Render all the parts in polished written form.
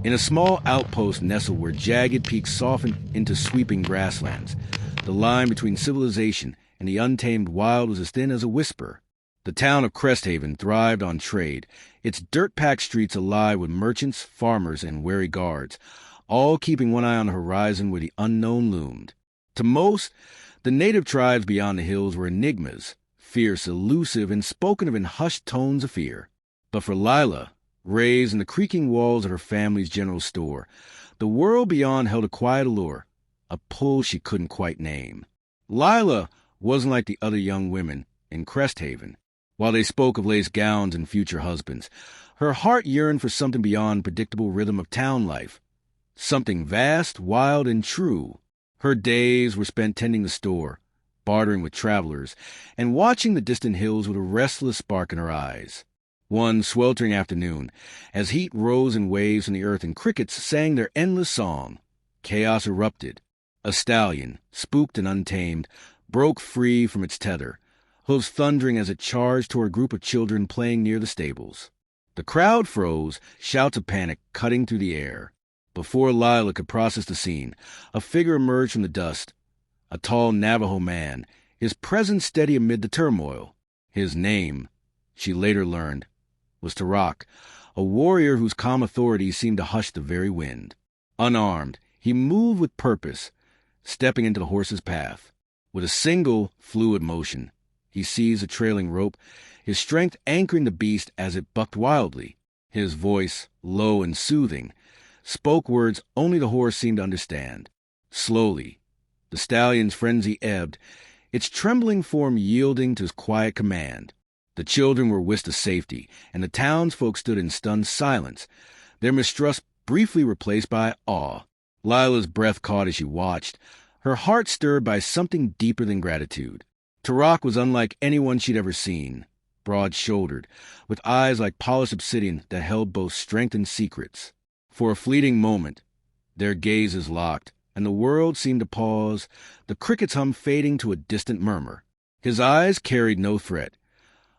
In a small outpost nestled where jagged peaks softened into sweeping grasslands, the line between civilization and the untamed wild was as thin as a whisper. The town of Cresthaven thrived on trade, its dirt-packed streets alive with merchants, farmers, and wary guards, all keeping one eye on the horizon where the unknown loomed. To most, the native tribes beyond the hills were enigmas, fierce, elusive, and spoken of in hushed tones of fear. But for Lila, raised in the creaking walls of her family's general store, the world beyond held a quiet allure, a pull she couldn't quite name. Lila wasn't like the other young women in Cresthaven. While they spoke of lace gowns and future husbands, her heart yearned for something beyond predictable rhythm of town life, something vast, wild, and true. Her days were spent tending the store, bartering with travelers, and watching the distant hills with a restless spark in her eyes. One sweltering afternoon, as heat rose in waves from the earth and crickets sang their endless song, chaos erupted. A stallion, spooked and untamed, broke free from its tether, hooves thundering as it charged toward a group of children playing near the stables. The crowd froze, shouts of panic cutting through the air. Before Lila could process the scene, a figure emerged from the dust, a tall Navajo man, his presence steady amid the turmoil. His name, she later learned, was Tarak, a warrior whose calm authority seemed to hush the very wind. Unarmed, he moved with purpose, stepping into the horse's path. With a single, fluid motion, he seized a trailing rope, his strength anchoring the beast as it bucked wildly. His voice, low and soothing, spoke words only the horse seemed to understand. Slowly, the stallion's frenzy ebbed, its trembling form yielding to his quiet command. The children were whisked to safety, and the townsfolk stood in stunned silence, their mistrust briefly replaced by awe. Lila's breath caught as she watched, her heart stirred by something deeper than gratitude. Tarak was unlike anyone she'd ever seen, broad-shouldered, with eyes like polished obsidian that held both strength and secrets. For a fleeting moment, their gazes locked, and the world seemed to pause, the crickets' hum fading to a distant murmur. His eyes carried no threat,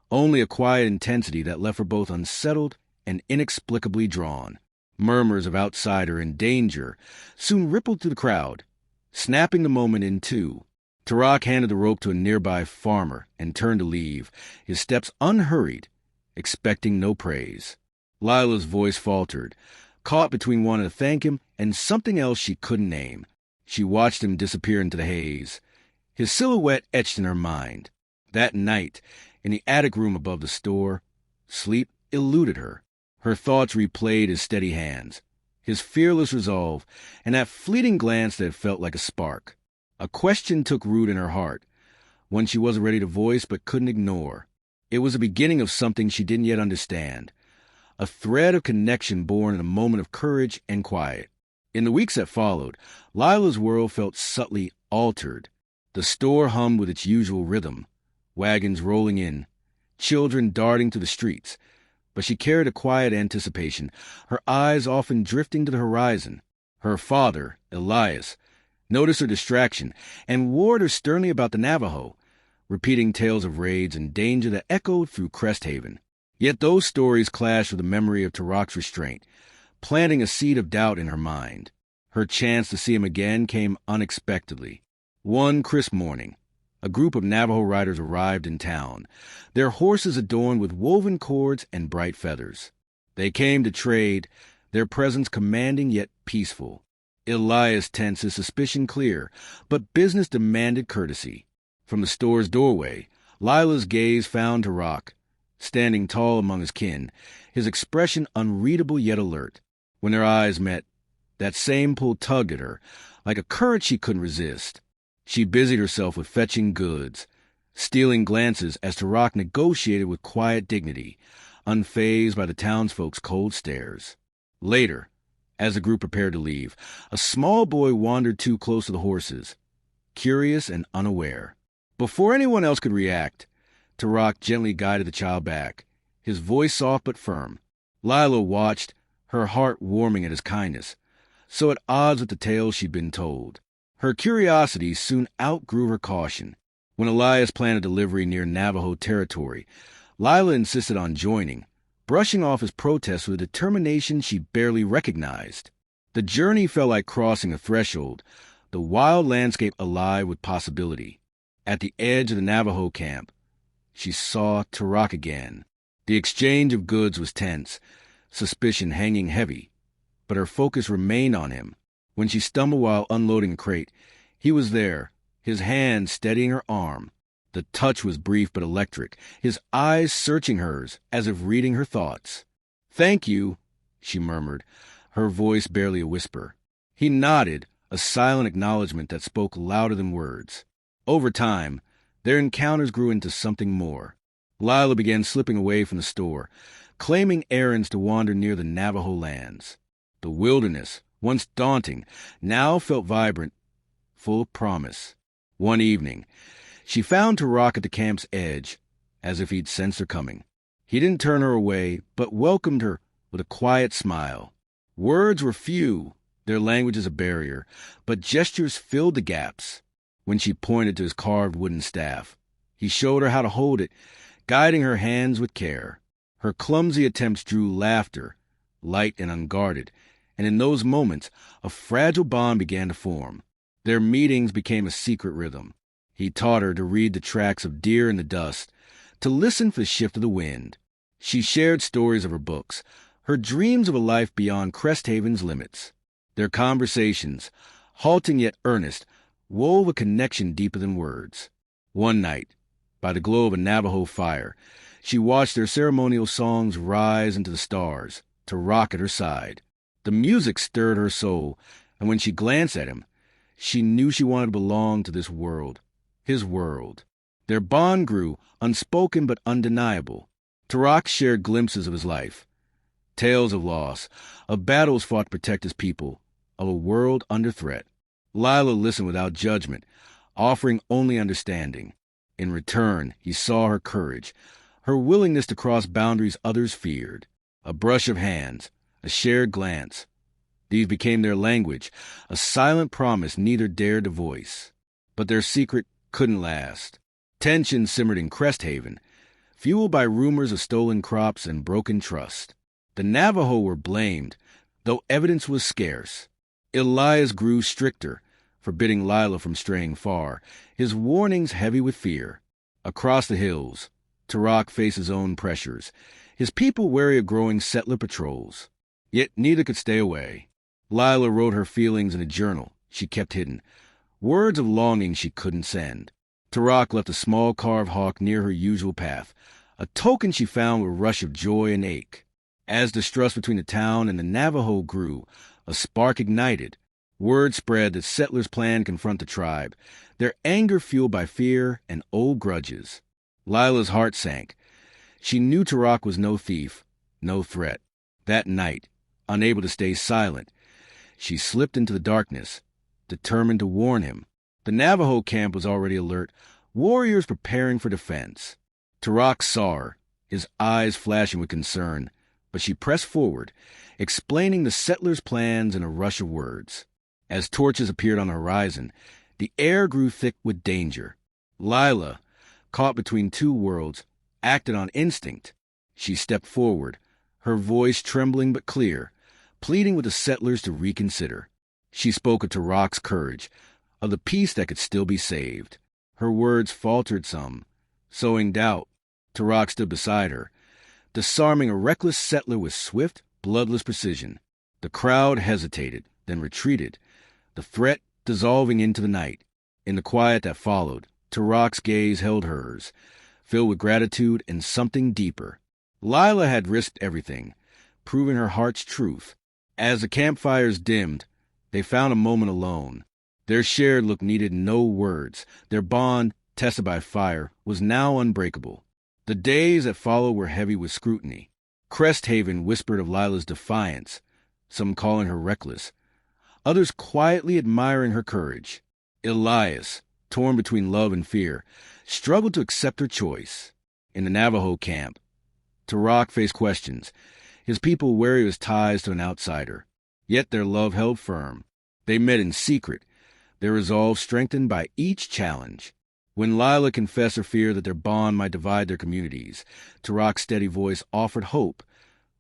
only a quiet intensity that left her both unsettled and inexplicably drawn. Murmurs of outsider and danger soon rippled through the crowd, snapping the moment in two. Tarak handed the rope to a nearby farmer and turned to leave, his steps unhurried, expecting no praise. Lila's voice faltered, caught between wanting to thank him and something else she couldn't name. She watched him disappear into the haze, his silhouette etched in her mind. That night, in the attic room above the store, sleep eluded her. Her thoughts replayed his steady hands, his fearless resolve, and that fleeting glance that felt like a spark. A question took root in her heart, one she wasn't ready to voice but couldn't ignore. It was the beginning of something she didn't yet understand, a thread of connection born in a moment of courage and quiet. In the weeks that followed, Lila's world felt subtly altered. The store hummed with its usual rhythm, wagons rolling in, children darting through the streets, but she carried a quiet anticipation, her eyes often drifting to the horizon. Her father, Elias, noticed her distraction and warned her sternly about the Navajo, repeating tales of raids and danger that echoed through Cresthaven. Yet those stories clashed with the memory of Tarak's restraint, planting a seed of doubt in her mind. Her chance to see him again came unexpectedly. One crisp morning, a group of Navajo riders arrived in town, their horses adorned with woven cords and bright feathers. They came to trade, their presence commanding yet peaceful. Elias tensed his suspicion clear, but business demanded courtesy. From the store's doorway, Lila's gaze found Tarak, standing tall among his kin, his expression unreadable yet alert. When their eyes met, that same pull tugged at her, like a current she couldn't resist. She busied herself with fetching goods, stealing glances as Tarak negotiated with quiet dignity, unfazed by the townsfolk's cold stares. Later, as the group prepared to leave, a small boy wandered too close to the horses, curious and unaware. Before anyone else could react, Tarak gently guided the child back, his voice soft but firm. Lila watched, her heart warming at his kindness, so at odds with the tales she'd been told. Her curiosity soon outgrew her caution. When Elias planned a delivery near Navajo territory, Lila insisted on joining, brushing off his protest with a determination she barely recognized. The journey felt like crossing a threshold, the wild landscape alive with possibility. At the edge of the Navajo camp, she saw Turok again. The exchange of goods was tense, suspicion hanging heavy, but her focus remained on him. When she stumbled while unloading a crate, he was there, his hand steadying her arm. The touch was brief but electric, his eyes searching hers as if reading her thoughts. "Thank you," she murmured, her voice barely a whisper. He nodded, a silent acknowledgement that spoke louder than words. Over time, their encounters grew into something more. Lila began slipping away from the store, claiming errands to wander near the Navajo lands. The wilderness, once daunting, now felt vibrant, full of promise. One evening, she found Turok at the camp's edge, as if he'd sensed her coming. He didn't turn her away, but welcomed her with a quiet smile. Words were few, their language is a barrier, but gestures filled the gaps. When she pointed to his carved wooden staff, he showed her how to hold it, guiding her hands with care. Her clumsy attempts drew laughter, light and unguarded, and in those moments, a fragile bond began to form. Their meetings became a secret rhythm. He taught her to read the tracks of deer in the dust, to listen for the shift of the wind. She shared stories of her books, her dreams of a life beyond Cresthaven's limits. Their conversations, halting yet earnest, wove a connection deeper than words. One night, by the glow of a Navajo fire, she watched their ceremonial songs rise into the stars, Turok at her side. The music stirred her soul, and when she glanced at him, she knew she wanted to belong to this world, his world. Their bond grew, unspoken but undeniable. Turok shared glimpses of his life, tales of loss, of battles fought to protect his people, of a world under threat. Lila listened without judgment, offering only understanding. In return, he saw her courage, her willingness to cross boundaries others feared. A brush of hands, a shared glance. These became their language, a silent promise neither dared to voice. But their secret couldn't last. Tension simmered in Cresthaven, fueled by rumors of stolen crops and broken trust. The Navajo were blamed, though evidence was scarce. Elias grew stricter, forbidding Lila from straying far, his warnings heavy with fear. Across the hills, Turok faced his own pressures, his people wary of growing settler patrols. Yet neither could stay away. Lila wrote her feelings in a journal she kept hidden, words of longing she couldn't send. Turok left a small carved hawk near her usual path, a token she found with a rush of joy and ache. As distrust between the town and the Navajo grew, a spark ignited. Word spread that settlers planned to confront the tribe, their anger fueled by fear and old grudges. Lila's heart sank. She knew Turok was no thief, no threat. That night, unable to stay silent, she slipped into the darkness, determined to warn him. The Navajo camp was already alert, warriors preparing for defense. Turok saw her, his eyes flashing with concern, but she pressed forward, explaining the settlers' plans in a rush of words. As torches appeared on the horizon, the air grew thick with danger. Lila, caught between two worlds, acted on instinct. She stepped forward, her voice trembling but clear, pleading with the settlers to reconsider. She spoke of Turok's courage, of the peace that could still be saved. Her words faltered some, sowing doubt. Turok stood beside her, disarming a reckless settler with swift, bloodless precision. The crowd hesitated, then retreated, the threat dissolving into the night. In the quiet that followed, Turok's gaze held hers, filled with gratitude and something deeper. Lila had risked everything, proving her heart's truth. As the campfires dimmed, they found a moment alone. Their shared look needed no words. Their bond, tested by fire, was now unbreakable. The days that followed were heavy with scrutiny. Cresthaven whispered of Lila's defiance, some calling her reckless, others quietly admiring her courage. Elias, torn between love and fear, struggled to accept her choice. In the Navajo camp, Turok faced questions, his people wary of his ties to an outsider. Yet their love held firm. They met in secret, their resolve strengthened by each challenge. When Lila confessed her fear that their bond might divide their communities, Turok's steady voice offered hope,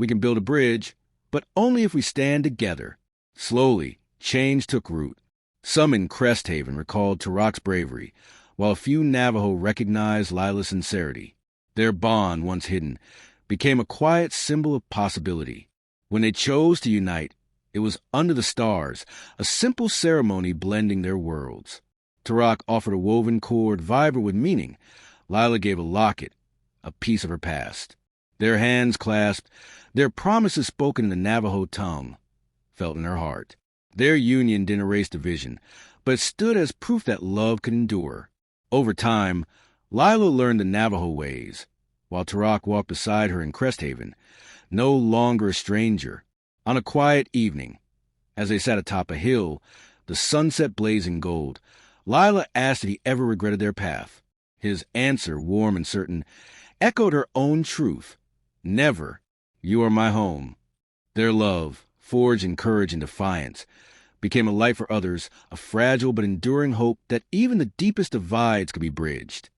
We can build a bridge, but only if we stand together. Slowly, change took root. Some in Cresthaven recalled Tarak's bravery, while a few Navajo recognized Lila's sincerity. Their bond, once hidden, became a quiet symbol of possibility. When they chose to unite, it was under the stars, a simple ceremony blending their worlds. Tarak offered a woven cord vibrant with meaning. Lila gave a locket, a piece of her past. Their hands clasped, their promises spoken in the Navajo tongue, felt in her heart. Their union didn't erase division, but it stood as proof that love could endure. Over time, Lila learned the Navajo ways, while Tarak walked beside her in Cresthaven, no longer a stranger. On a quiet evening, as they sat atop a hill, the sunset blazing gold, Lila asked if he ever regretted their path. His answer, warm and certain, echoed her own truth. Never. You are my home. Their love, forged in courage and defiance, became a light for others, a fragile but enduring hope that even the deepest divides could be bridged.